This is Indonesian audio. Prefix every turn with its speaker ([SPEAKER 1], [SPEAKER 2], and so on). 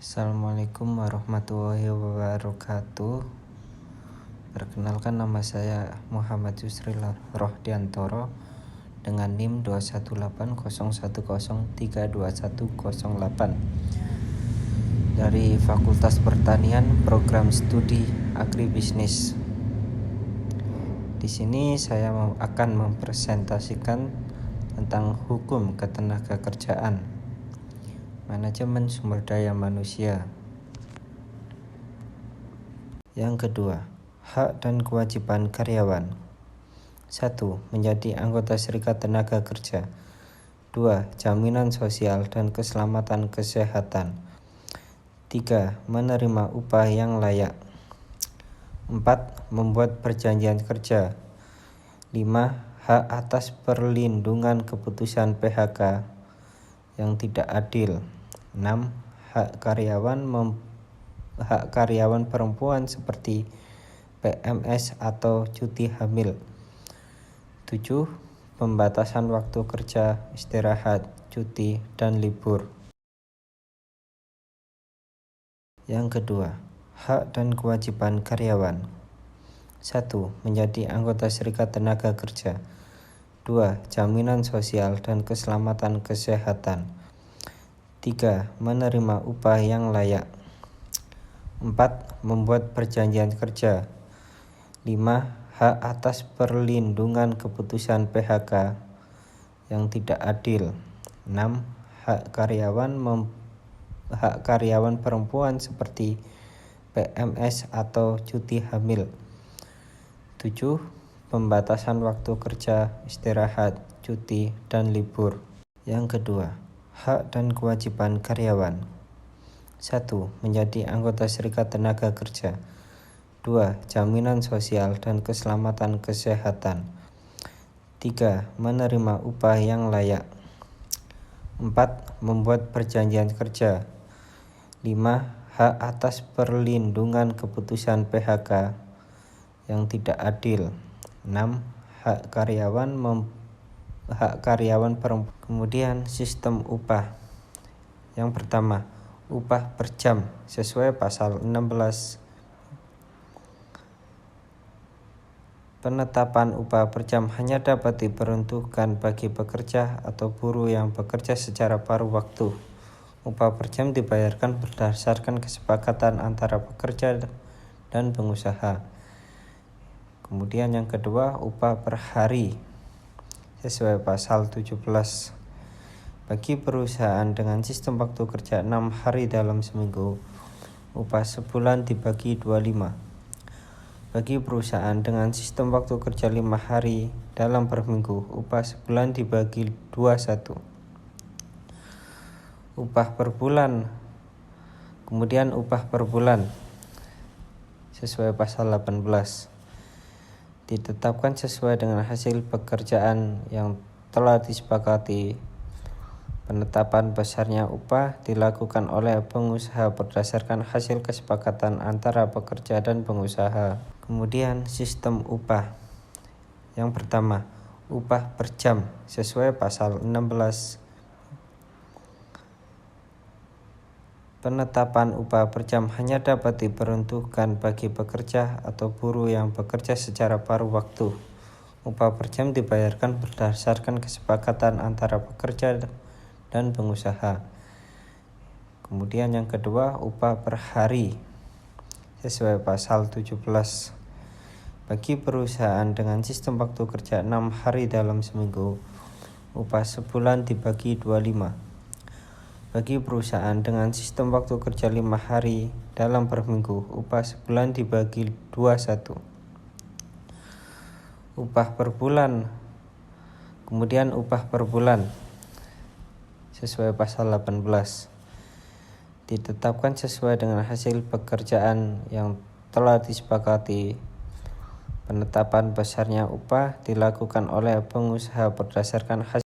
[SPEAKER 1] Assalamualaikum warahmatullahi wabarakatuh. Perkenalkan, nama saya Muhammad Yusril Rohdiantoro dengan NIM 21801032108 dari Fakultas Pertanian Program Studi Agribisnis. Di sini saya akan mempresentasikan tentang hukum ketenagakerjaan, manajemen sumber daya manusia. Yang kedua, hak dan kewajiban karyawan. 1. Menjadi anggota Serikat Tenaga Kerja. 2. Jaminan sosial dan keselamatan kesehatan. 3. Menerima upah yang layak. 4. Membuat perjanjian kerja. 5. Hak atas perlindungan keputusan PHK yang tidak adil. 6. Hak karyawan perempuan seperti PMS atau cuti hamil. 7. Pembatasan waktu kerja, istirahat, cuti, dan libur. Yang kedua, hak dan kewajiban karyawan. 1. Menjadi anggota Serikat Tenaga Kerja. 2. Jaminan sosial dan keselamatan kesehatan. 3. Menerima upah yang layak. 4. Membuat perjanjian kerja. 5. Hak atas perlindungan keputusan PHK yang tidak adil. 6. Hak karyawan perempuan seperti PMS atau cuti hamil. 7. Pembatasan waktu kerja, istirahat, cuti, dan libur. Yang kedua, hak dan kewajiban karyawan. 1. Menjadi anggota Serikat Tenaga Kerja. 2. Jaminan sosial dan keselamatan kesehatan. 3. Menerima upah yang layak. 4. Membuat perjanjian kerja. 5. Hak atas perlindungan keputusan PHK yang tidak adil. 6. Hak karyawan perempuan. Kemudian sistem upah. Yang pertama, upah per jam sesuai pasal 16. Penetapan upah per jam hanya dapat diperuntukkan bagi pekerja atau buruh yang bekerja secara paruh waktu. Upah per jam dibayarkan berdasarkan kesepakatan antara pekerja dan pengusaha. Kemudian yang kedua, upah per hari sesuai pasal 17. Bagi perusahaan dengan sistem waktu kerja 6 hari dalam seminggu, upah sebulan dibagi 25. Bagi perusahaan dengan sistem waktu kerja 5 hari dalam per minggu, upah sebulan dibagi 21. Upah per bulan. Kemudian upah per bulan sesuai pasal 18. Ditetapkan sesuai dengan hasil pekerjaan yang telah disepakati. Penetapan besarnya upah dilakukan oleh pengusaha berdasarkan hasil kesepakatan antara pekerja dan pengusaha. Kemudian sistem upah. Yang pertama, upah per jam sesuai pasal 16. Penetapan upah per jam hanya dapat diperuntukkan bagi pekerja atau buruh yang bekerja secara paruh waktu. Upah per jam dibayarkan berdasarkan kesepakatan antara pekerja dan pengusaha. Kemudian yang kedua, upah per hari sesuai pasal 17. Bagi perusahaan dengan sistem waktu kerja 6 hari dalam seminggu, upah sebulan dibagi 25. Bagi perusahaan dengan sistem waktu kerja 5 hari dalam per minggu, upah sebulan dibagi 21. Upah per bulan. Kemudian upah per bulan sesuai pasal 18. Ditetapkan sesuai dengan hasil pekerjaan yang telah disepakati. Penetapan besarnya upah dilakukan oleh pengusaha berdasarkan hasil